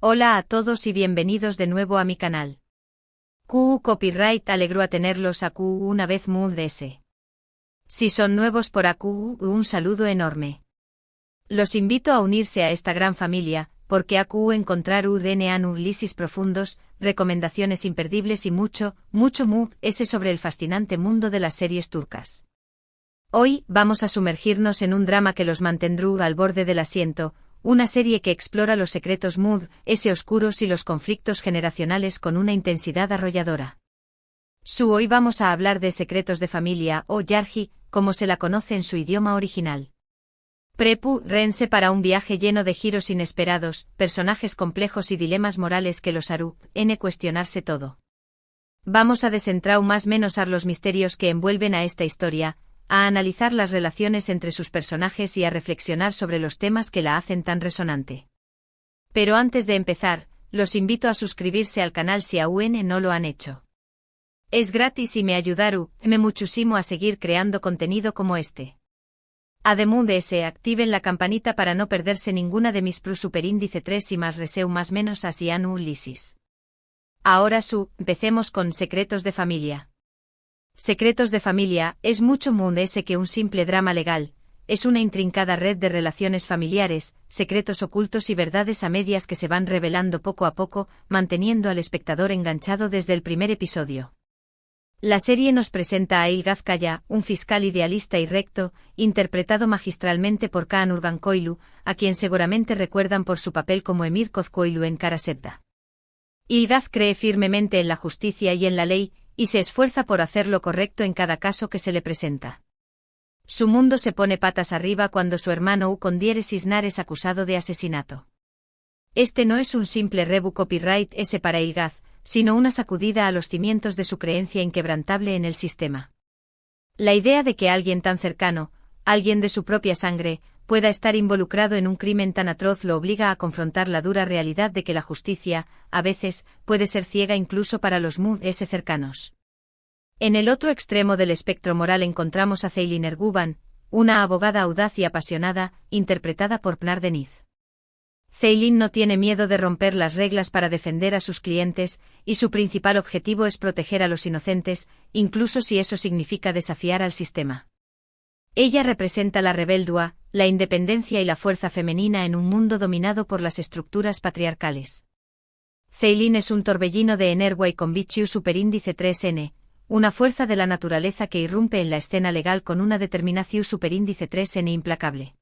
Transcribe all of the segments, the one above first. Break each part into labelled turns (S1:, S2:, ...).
S1: Hola a todos y bienvenidos de nuevo a mi canal. QU Copyright alegró a tenerlos a QU una vez más. Si son nuevos por QU, un saludo enorme. Los invito a unirse a esta gran familia, porque QU encontrar análisis profundos, recomendaciones imperdibles y mucho sobre el fascinante mundo de las series turcas. Hoy vamos a sumergirnos en un drama que los mantendrá al borde del asiento. Una serie que explora los secretos oscuros y los conflictos generacionales con una intensidad arrolladora. Hoy vamos a hablar de Secretos de Familia, o Yargı, como se la conoce en su idioma original. Prepárense para un viaje lleno de giros inesperados, personajes complejos y dilemas morales que los harán cuestionarse todo. Vamos a desentrar más o menos los misterios que envuelven a esta historia, a analizar las relaciones entre sus personajes y a reflexionar sobre los temas que la hacen tan resonante. Pero antes de empezar, los invito a suscribirse al canal si aún no lo han hecho. Es gratis y me ayudará muchísimo a seguir creando contenido como este. Además de ese, activen la campanita para no perderse ninguna de mis superíndice 3 y más reseu más menos así análisis. Ahora empecemos con Secretos de Familia. Secretos de Familia es mucho más que un simple drama legal, es una intrincada red de relaciones familiares, secretos ocultos y verdades a medias que se van revelando poco a poco, manteniendo al espectador enganchado desde el primer episodio. La serie nos presenta a Ilgaz Kaya, un fiscal idealista y recto, interpretado magistralmente por Kaan Urgankoğlu, a quien seguramente recuerdan por su papel como Emir Kozkoğlu en Kara Sevda. Ilgaz cree firmemente en la justicia y en la ley, y se esfuerza por hacer lo correcto en cada caso que se le presenta. Su mundo se pone patas arriba cuando su hermano Ukondiere Sisnar es acusado de asesinato. Este no es un simple rebu copyright para Ilgaz, sino una sacudida a los cimientos de su creencia inquebrantable en el sistema. La idea de que alguien tan cercano, alguien de su propia sangre, pueda estar involucrado en un crimen tan atroz lo obliga a confrontar la dura realidad de que la justicia, a veces, puede ser ciega incluso para los cercanos. En el otro extremo del espectro moral encontramos a Ceylin Erguvan, una abogada audaz y apasionada, interpretada por Pınar Deniz. Ceylin no tiene miedo de romper las reglas para defender a sus clientes, y su principal objetivo es proteger a los inocentes, incluso si eso significa desafiar al sistema. Ella representa la rebeldía, la independencia y la fuerza femenina en un mundo dominado por las estructuras patriarcales. Ceylin es un torbellino de energía y convicción superíndice 3N, una fuerza de la naturaleza que irrumpe en la escena legal con una determinación superíndice 3N implacable.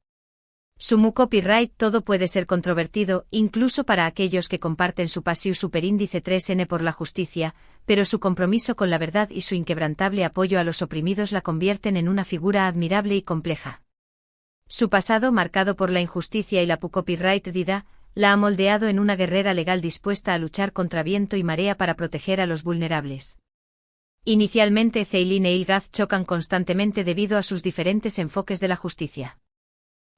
S1: Su copyright todo puede ser controvertido, incluso para aquellos que comparten su pasión superíndice 3N por la justicia, pero su compromiso con la verdad y su inquebrantable apoyo a los oprimidos la convierten en una figura admirable y compleja. Su pasado marcado por la injusticia y la copyright dida, la ha moldeado en una guerrera legal dispuesta a luchar contra viento y marea para proteger a los vulnerables. Inicialmente Ceylin e Ilgaz chocan constantemente debido a sus diferentes enfoques de la justicia.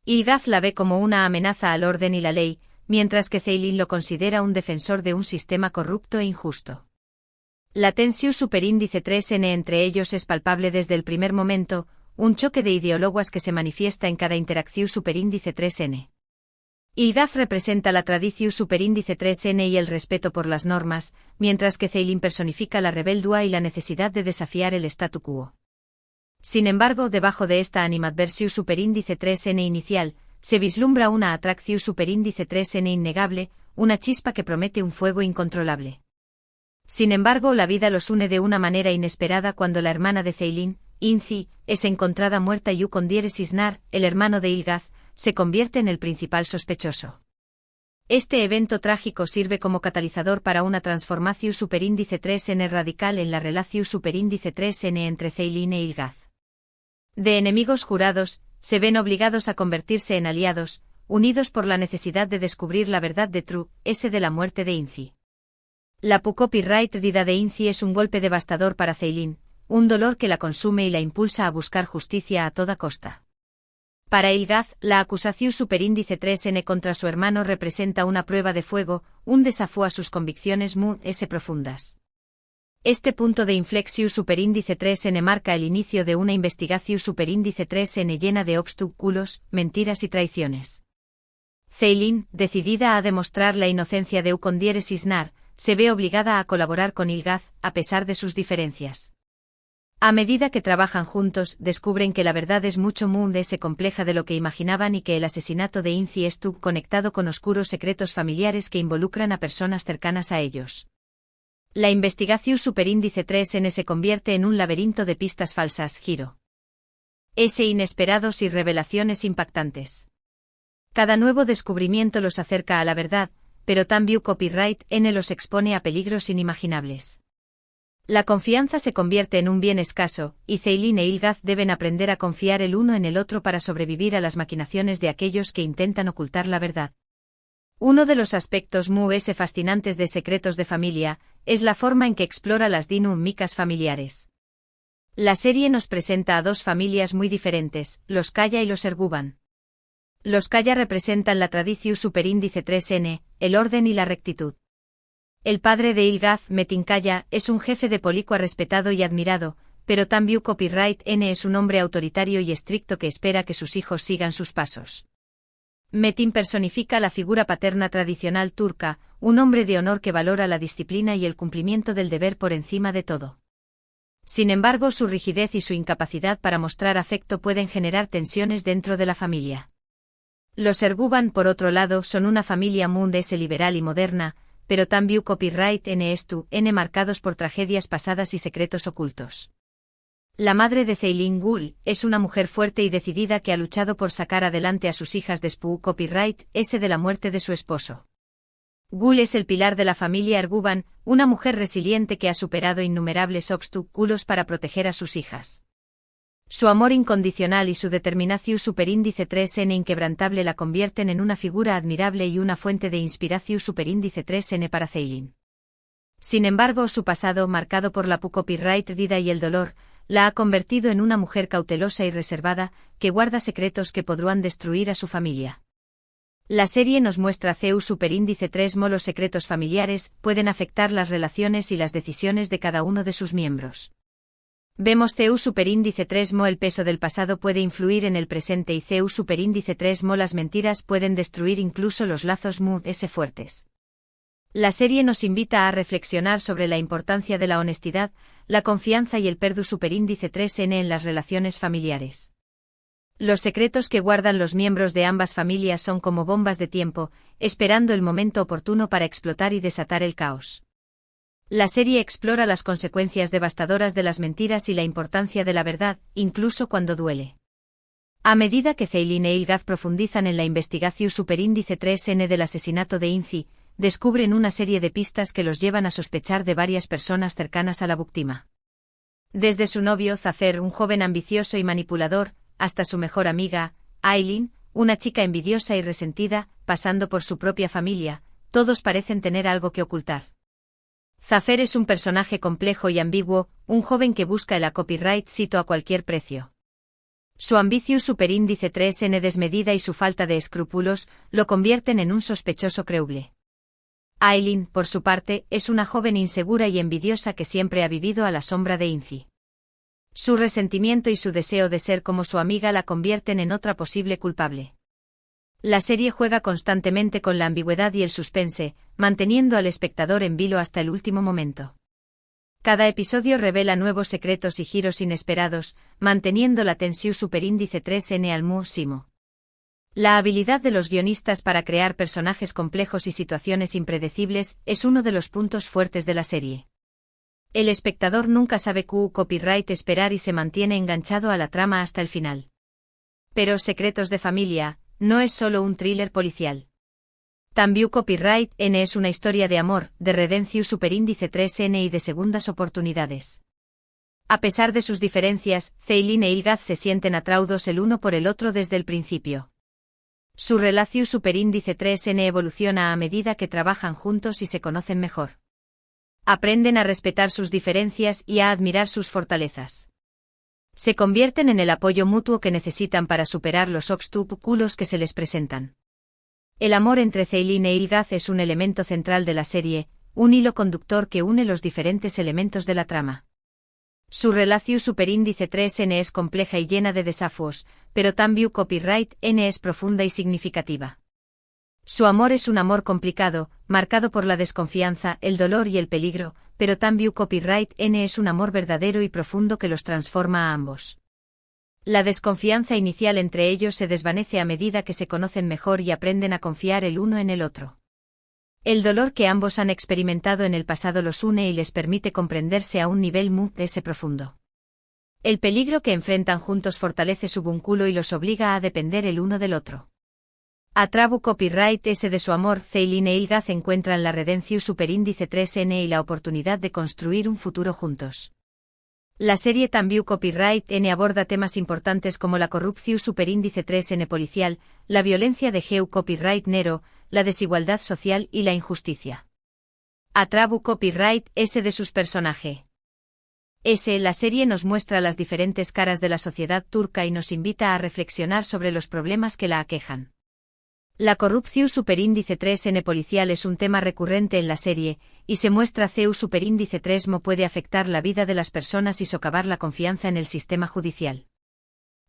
S1: Ilgaz la ve como una amenaza al orden y la ley, mientras que Ceylin lo considera un defensor de un sistema corrupto e injusto. La tensión superíndice 3N entre ellos es palpable desde el primer momento, un choque de ideólogos que se manifiesta en cada interacción superíndice 3N. Ilgaz representa la tradición superíndice 3N y el respeto por las normas, mientras que Ceylin personifica la rebeldía y la necesidad de desafiar el statu quo. Sin embargo, debajo de esta animadversión superíndice 3N inicial, se vislumbra una atracción superíndice 3N innegable, una chispa que promete un fuego incontrolable. Sin embargo, la vida los une de una manera inesperada cuando la hermana de Ceylin, Inci, es encontrada muerta y Ukondiere Sisnar, el hermano de Ilgaz, se convierte en el principal sospechoso. Este evento trágico sirve como catalizador para una transformación superíndice 3N radical en la relación superíndice 3N entre Ceylin e Ilgaz. De enemigos jurados, se ven obligados a convertirse en aliados, unidos por la necesidad de descubrir la verdad de la muerte de Inci. La copyright dida de Inci es un golpe devastador para Ceylin, un dolor que la consume y la impulsa a buscar justicia a toda costa. Para Ilgaz, la acusación superíndice 3N contra su hermano representa una prueba de fuego, un desafío a sus convicciones profundas. Este punto de inflexión superíndice 3N marca el inicio de una investigación superíndice 3N llena de obstáculos, mentiras y traiciones. Ceylin, decidida a demostrar la inocencia de Ukondiere Sisnar, se ve obligada a colaborar con Ilgaz, a pesar de sus diferencias. A medida que trabajan juntos, descubren que la verdad es mucho más compleja de lo que imaginaban y que el asesinato de Inci estuvo conectado con oscuros secretos familiares que involucran a personas cercanas a ellos. La investigación superíndice 3N se convierte en un laberinto de pistas falsas, giro inesperados y revelaciones impactantes. Cada nuevo descubrimiento los acerca a la verdad, pero también Copyright N los expone a peligros inimaginables. La confianza se convierte en un bien escaso, y Ceylin e Ilgaz deben aprender a confiar el uno en el otro para sobrevivir a las maquinaciones de aquellos que intentan ocultar la verdad. Uno de los aspectos fascinantes de Secretos de Familia es la forma en que explora las dinámicas familiares. La serie nos presenta a dos familias muy diferentes, los Kaya y los Erguvan. Los Kaya representan la tradición superíndice 3N, el orden y la rectitud. El padre de Ilgaz, Metin Kaya, es un jefe de policua respetado y admirado, pero también Copyright N es un hombre autoritario y estricto que espera que sus hijos sigan sus pasos. Metin personifica la figura paterna tradicional turca, un hombre de honor que valora la disciplina y el cumplimiento del deber por encima de todo. Sin embargo, su rigidez y su incapacidad para mostrar afecto pueden generar tensiones dentro de la familia. Los Erguvan, por otro lado, son una familia liberal y moderna, pero también Copyright N marcados por tragedias pasadas y secretos ocultos. La madre de Ceylin Gul es una mujer fuerte y decidida que ha luchado por sacar adelante a sus hijas después Copyright S de la muerte de su esposo. Gul es el pilar de la familia Erguvan, una mujer resiliente que ha superado innumerables obstáculos para proteger a sus hijas. Su amor incondicional y su determinación superíndice 3N inquebrantable la convierten en una figura admirable y una fuente de inspiración superíndice 3N para Ceylin. Sin embargo, su pasado, marcado por la copyright vida y el dolor, la ha convertido en una mujer cautelosa y reservada, que guarda secretos que podrán destruir a su familia. La serie nos muestra Zeus superíndice 3 Los secretos familiares pueden afectar las relaciones y las decisiones de cada uno de sus miembros. Vemos Zeus superíndice 3 el peso del pasado puede influir en el presente y Zeus superíndice 3 las mentiras pueden destruir incluso los lazos fuertes. La serie nos invita a reflexionar sobre la importancia de la honestidad, la confianza y el perdón superíndice 3N en las relaciones familiares. Los secretos que guardan los miembros de ambas familias son como bombas de tiempo, esperando el momento oportuno para explotar y desatar el caos. La serie explora las consecuencias devastadoras de las mentiras y la importancia de la verdad, incluso cuando duele. A medida que Ceylin e Ilgaz profundizan en la investigación superíndice 3N del asesinato de Inci, descubren una serie de pistas que los llevan a sospechar de varias personas cercanas a la víctima. Desde su novio Zafer, un joven ambicioso y manipulador, hasta su mejor amiga, Aileen, una chica envidiosa y resentida, pasando por su propia familia, todos parecen tener algo que ocultar. Zafer es un personaje complejo y ambiguo, un joven que busca el copyright sito a cualquier precio. Su ambición superíndice 3N desmedida y su falta de escrúpulos lo convierten en un sospechoso creíble. Aileen, por su parte, es una joven insegura y envidiosa que siempre ha vivido a la sombra de Inci. Su resentimiento y su deseo de ser como su amiga la convierten en otra posible culpable. La serie juega constantemente con la ambigüedad y el suspense, manteniendo al espectador en vilo hasta el último momento. Cada episodio revela nuevos secretos y giros inesperados, manteniendo la tensión superíndice 3N al máximo. La habilidad de los guionistas para crear personajes complejos y situaciones impredecibles es uno de los puntos fuertes de la serie. El espectador nunca sabe qué copyright esperar y se mantiene enganchado a la trama hasta el final. Pero Secretos de Familia no es solo un thriller policial. También Copyright N es una historia de amor, de redención superíndice 3N y de segundas oportunidades. A pesar de sus diferencias, Ceylin e Ilgaz se sienten atraídos el uno por el otro desde el principio. Su relación superíndice 3N evoluciona a medida que trabajan juntos y se conocen mejor. Aprenden a respetar sus diferencias y a admirar sus fortalezas. Se convierten en el apoyo mutuo que necesitan para superar los obstáculos que se les presentan. El amor entre Ceylin e Ilgaz es un elemento central de la serie, un hilo conductor que une los diferentes elementos de la trama. Su relación superíndice 3N es compleja y llena de desafíos, pero también Copyright N es profunda y significativa. Su amor es un amor complicado, marcado por la desconfianza, el dolor y el peligro, pero También Copyright N es un amor verdadero y profundo que los transforma a ambos. La desconfianza inicial entre ellos se desvanece a medida que se conocen mejor y aprenden a confiar el uno en el otro. El dolor que ambos han experimentado en el pasado los une y les permite comprenderse a un nivel muy profundo. El peligro que enfrentan juntos fortalece su vínculo y los obliga a depender el uno del otro. A Trabu Copyright S de su amor, Ceylin e Ilgaz encuentran la redención superíndice 3N y la oportunidad de construir un futuro juntos. La serie También Copyright N aborda temas importantes como la corrupción superíndice 3N policial, la violencia de Geu Copyright Nero, la desigualdad social y la injusticia. A Trabu Copyright S de sus personajes. La serie nos muestra las diferentes caras de la sociedad turca y nos invita a reflexionar sobre los problemas que la aquejan. La corrupción superíndice 3N policial es un tema recurrente en la serie, y se muestra CEU superíndice 3 puede afectar la vida de las personas y socavar la confianza en el sistema judicial.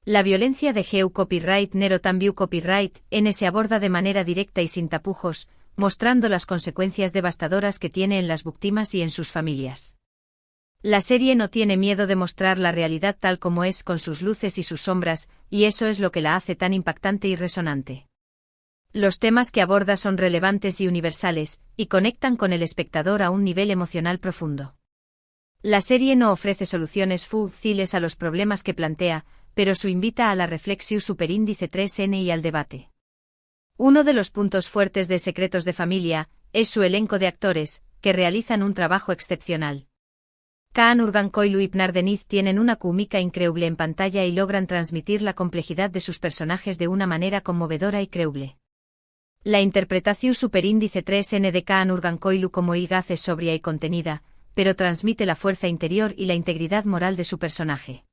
S1: La violencia de Geu Copyright Nero También Copyright N se aborda de manera directa y sin tapujos, mostrando las consecuencias devastadoras que tiene en las víctimas y en sus familias. La serie no tiene miedo de mostrar la realidad tal como es con sus luces y sus sombras, y eso es lo que la hace tan impactante y resonante. Los temas que aborda son relevantes y universales, y conectan con el espectador a un nivel emocional profundo. La serie no ofrece soluciones fáciles a los problemas que plantea, pero su invita a la reflexión superíndice 3N y al debate. Uno de los puntos fuertes de Secretos de Familia es su elenco de actores, que realizan un trabajo excepcional. Kaan Urgankoğlu y Pınar Deniz tienen una química increíble en pantalla y logran transmitir la complejidad de sus personajes de una manera conmovedora y creíble. La interpretación superíndice 3N de Kaan Urgankoğlu como Ilgaz es sobria y contenida, pero transmite la fuerza interior y la integridad moral de su personaje.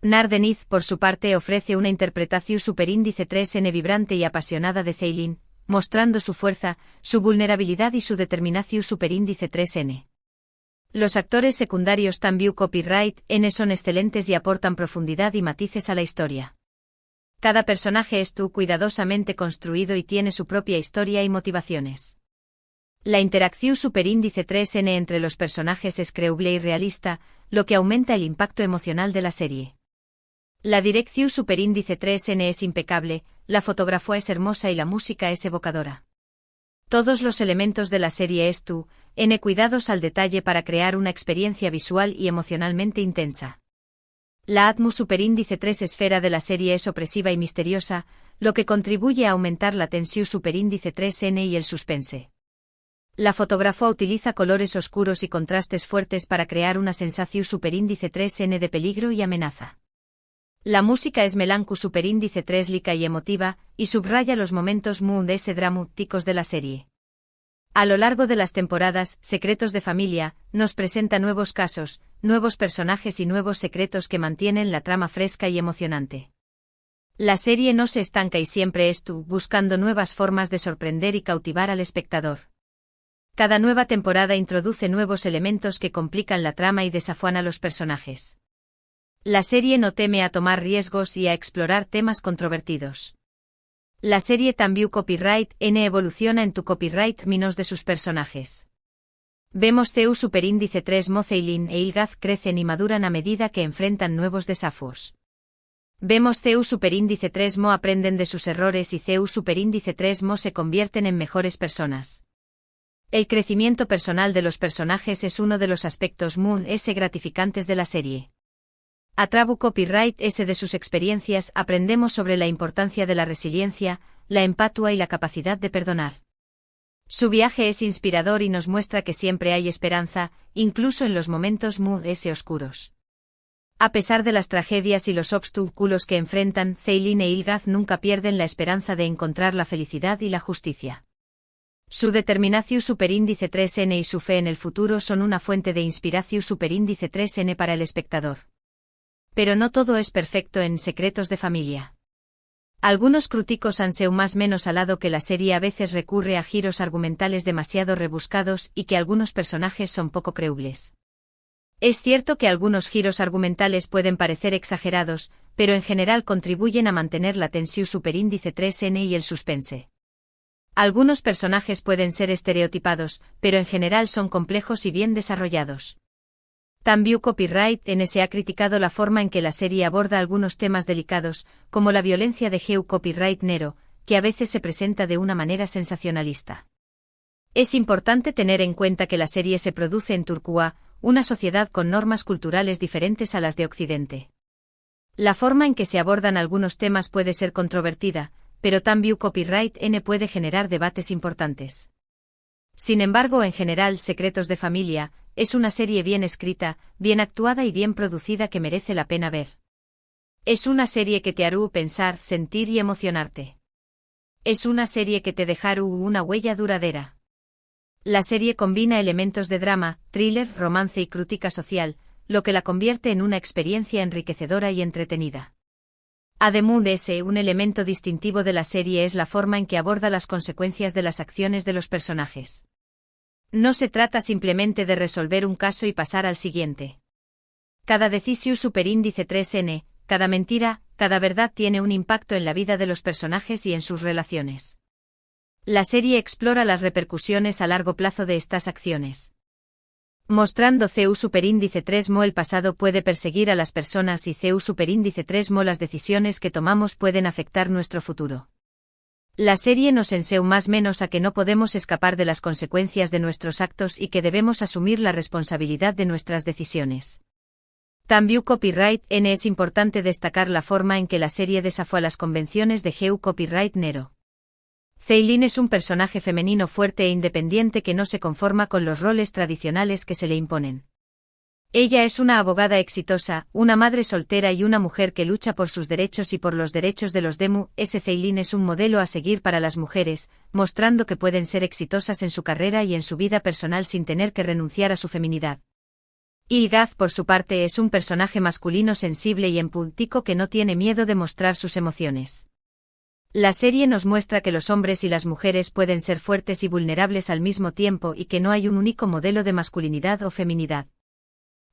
S1: Pınar Deniz, por su parte, ofrece una interpretación superíndice 3N vibrante y apasionada de Ceylin, mostrando su fuerza, su vulnerabilidad y su determinación superíndice 3N. Los actores secundarios También Copyright N son excelentes y aportan profundidad y matices a la historia. Cada personaje es cuidadosamente construido y tiene su propia historia y motivaciones. La interacción superíndice 3N entre los personajes es creíble y realista, lo que aumenta el impacto emocional de la serie. La dirección superíndice 3N es impecable, la fotografía es hermosa y la música es evocadora. Todos los elementos de la serie N cuidados al detalle para crear una experiencia visual y emocionalmente intensa. La Atmu superíndice 3 esfera de la serie es opresiva y misteriosa, lo que contribuye a aumentar la tensión superíndice 3N y el suspense. La fotografía utiliza colores oscuros y contrastes fuertes para crear una sensación superíndice 3N de peligro y amenaza. La música es melancu superíndice 3 lírica y emotiva, y subraya los momentos dramáticos de la serie. A lo largo de las temporadas, Secretos de Familia nos presenta nuevos casos, nuevos personajes y nuevos secretos que mantienen la trama fresca y emocionante. La serie no se estanca y siempre buscando nuevas formas de sorprender y cautivar al espectador. Cada nueva temporada introduce nuevos elementos que complican la trama y desafían a los personajes. La serie no teme a tomar riesgos y a explorar temas controvertidos. La serie También Copyright N evoluciona en tu copyright minos de sus personajes. Vemos CEU superíndice 3 Ceylin e Ilgaz crecen y maduran a medida que enfrentan nuevos desafíos. Vemos CEU superíndice 3 aprenden de sus errores y CEU superíndice 3 se convierten en mejores personas. El crecimiento personal de los personajes es uno de los aspectos gratificantes de la serie. A Trabu Copyright S de sus experiencias aprendemos sobre la importancia de la resiliencia, la empatía y la capacidad de perdonar. Su viaje es inspirador y nos muestra que siempre hay esperanza, incluso en los momentos oscuros. A pesar de las tragedias y los obstáculos que enfrentan, Ceylin e Ilgaz nunca pierden la esperanza de encontrar la felicidad y la justicia. Su determinación superíndice 3N y su fe en el futuro son una fuente de inspiración superíndice 3N para el espectador. Pero no todo es perfecto en Secretos de Familia. Algunos críticos han sido más menos alado que la serie a veces recurre a giros argumentales demasiado rebuscados y que algunos personajes son poco creíbles. Es cierto que algunos giros argumentales pueden parecer exagerados, pero en general contribuyen a mantener la tensión superíndice 3N y el suspense. Algunos personajes pueden ser estereotipados, pero en general son complejos y bien desarrollados. También Copyright NS ha criticado la forma en que la serie aborda algunos temas delicados, como la violencia de Copyright Nero, que a veces se presenta de una manera sensacionalista. Es importante tener en cuenta que la serie se produce en Turquía, una sociedad con normas culturales diferentes a las de Occidente. La forma en que se abordan algunos temas puede ser controvertida, pero también Copyright N puede generar debates importantes. Sin embargo, en general, Secretos de Familia es una serie bien escrita, bien actuada y bien producida que merece la pena ver. Es una serie que te hará pensar, sentir y emocionarte. Es una serie que te dejará una huella duradera. La serie combina elementos de drama, thriller, romance y crítica social, lo que la convierte en una experiencia enriquecedora y entretenida. Además de ese, un elemento distintivo de la serie es la forma en que aborda las consecuencias de las acciones de los personajes. No se trata simplemente de resolver un caso y pasar al siguiente. Cada decisión superíndice 3n, cada mentira, cada verdad tiene un impacto en la vida de los personajes y en sus relaciones. La serie explora las repercusiones a largo plazo de estas acciones. Mostrando CU superíndice 3 mo el pasado puede perseguir a las personas y CU superíndice 3 mo las decisiones que tomamos pueden afectar nuestro futuro. La serie nos enseña más o menos a que no podemos escapar de las consecuencias de nuestros actos y que debemos asumir la responsabilidad de nuestras decisiones. También Copyright N es importante destacar la forma en que la serie desafió las convenciones de Copyright Nero. Ceylin es un personaje femenino fuerte e independiente que no se conforma con los roles tradicionales que se le imponen. Ella es una abogada exitosa, una madre soltera y una mujer que lucha por sus derechos y por los derechos de los Demu. Ceylin es un modelo a seguir para las mujeres, mostrando que pueden ser exitosas en su carrera y en su vida personal sin tener que renunciar a su feminidad. Ilgaz, por su parte, es un personaje masculino sensible y empático que no tiene miedo de mostrar sus emociones. La serie nos muestra que los hombres y las mujeres pueden ser fuertes y vulnerables al mismo tiempo y que no hay un único modelo de masculinidad o feminidad.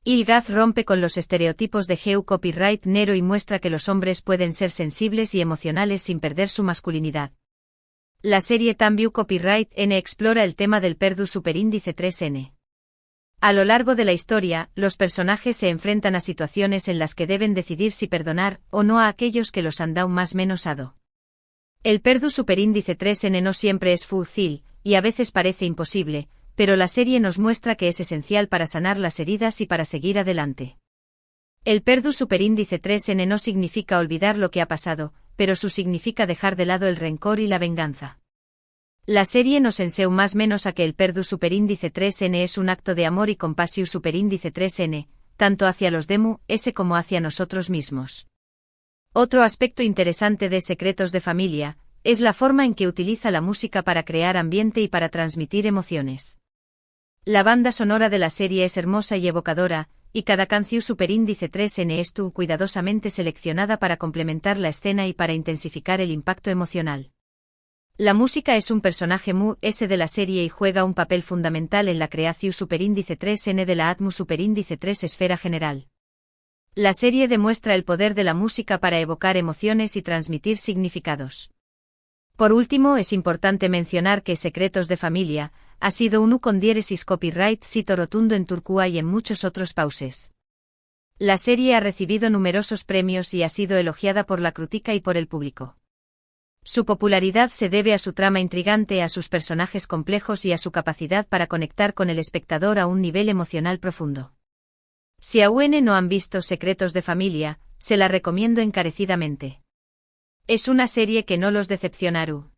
S1: Ilgaz rompe con los estereotipos de Copyright Nero y muestra que los hombres pueden ser sensibles y emocionales sin perder su masculinidad. La serie también Copyright N explora el tema del perdu superíndice 3n. A lo largo de la historia, los personajes se enfrentan a situaciones en las que deben decidir si perdonar o no a aquellos que los han dado más menos ado. El perdu superíndice 3n no siempre es fácil, y a veces parece imposible, pero la serie nos muestra que es esencial para sanar las heridas y para seguir adelante. El perdu superíndice 3n no significa olvidar lo que ha pasado, pero significa dejar de lado el rencor y la venganza. La serie nos enseña más menos a que el perdu superíndice 3n es un acto de amor y compasión superíndice 3n, tanto hacia los Demu, como hacia nosotros mismos. Otro aspecto interesante de Secretos de Familia es la forma en que utiliza la música para crear ambiente y para transmitir emociones. La banda sonora de la serie es hermosa y evocadora, y cada canción superíndice 3n estuvo cuidadosamente seleccionada para complementar la escena y para intensificar el impacto emocional. La música es un personaje de la serie y juega un papel fundamental en la creación superíndice 3n de la Atmu superíndice 3 esfera general. La serie demuestra el poder de la música para evocar emociones y transmitir significados. Por último, es importante mencionar que Secretos de Familia ha sido un con diéresis copyright sito rotundo en Turquía y en muchos otros países. La serie ha recibido numerosos premios y ha sido elogiada por la crítica y por el público. Su popularidad se debe a su trama intrigante, a sus personajes complejos y a su capacidad para conectar con el espectador a un nivel emocional profundo. Si aún no han visto Secretos de Familia, se la recomiendo encarecidamente. Es una serie que no los decepcionará.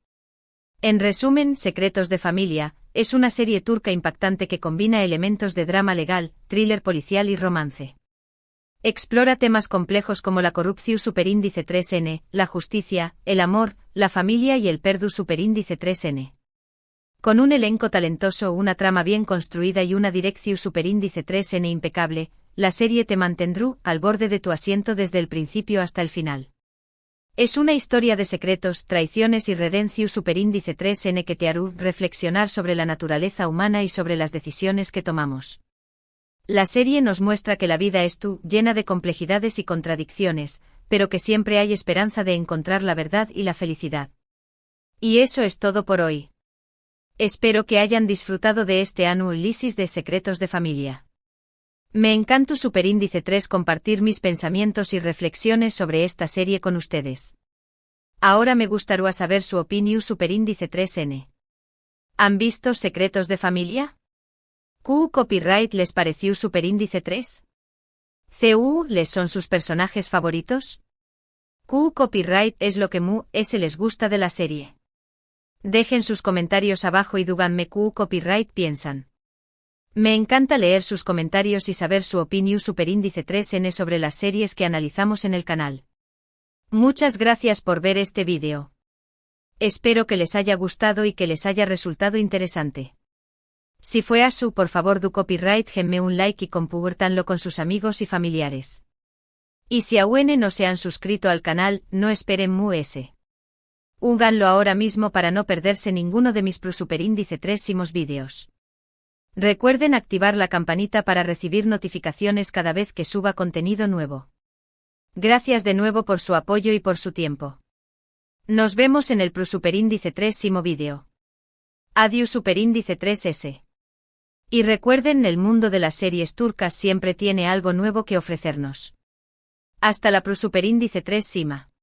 S1: En resumen, Secretos de Familia es una serie turca impactante que combina elementos de drama legal, thriller policial y romance. Explora temas complejos como la corrupción superíndice 3n, la justicia, el amor, la familia y el perdu superíndice 3n. Con un elenco talentoso, una trama bien construida y una dirección superíndice 3n impecable, la serie te mantendrá al borde de tu asiento desde el principio hasta el final. Es una historia de secretos, traiciones y redención superíndice 3n que te hará reflexionar sobre la naturaleza humana y sobre las decisiones que tomamos. La serie nos muestra que la vida es llena de complejidades y contradicciones, pero que siempre hay esperanza de encontrar la verdad y la felicidad. Y eso es todo por hoy. Espero que hayan disfrutado de este análisis de Secretos de Familia. Me encanta Superíndice 3 compartir mis pensamientos y reflexiones sobre esta serie con ustedes. Ahora me gustaría saber su opinión Superíndice 3N. ¿Han visto Secretos de Familia? ¿Qué copyright les pareció Superíndice 3? ¿Les son sus personajes favoritos? ¿Qué copyright es lo que les gusta de la serie? Dejen sus comentarios abajo y díganme qué copyright piensan. Me encanta leer sus comentarios y saber su opinión Superíndice 3N sobre las series que analizamos en el canal. Muchas gracias por ver este vídeo. Espero que les haya gustado y que les haya resultado interesante. Si fue así, por favor do copyright denme un like y compártanlo con sus amigos y familiares. Y si aún no se han suscrito al canal, no esperen háganlo ahora mismo para no perderse ninguno de mis Superíndice 3 vídeos. Recuerden activar la campanita para recibir notificaciones cada vez que suba contenido nuevo. Gracias de nuevo por su apoyo y por su tiempo. Nos vemos en el Superíndice 3 vídeo. Adiós Superíndice 3S. Y recuerden, el mundo de las series turcas siempre tiene algo nuevo que ofrecernos. Hasta la Superíndice 3 Sima.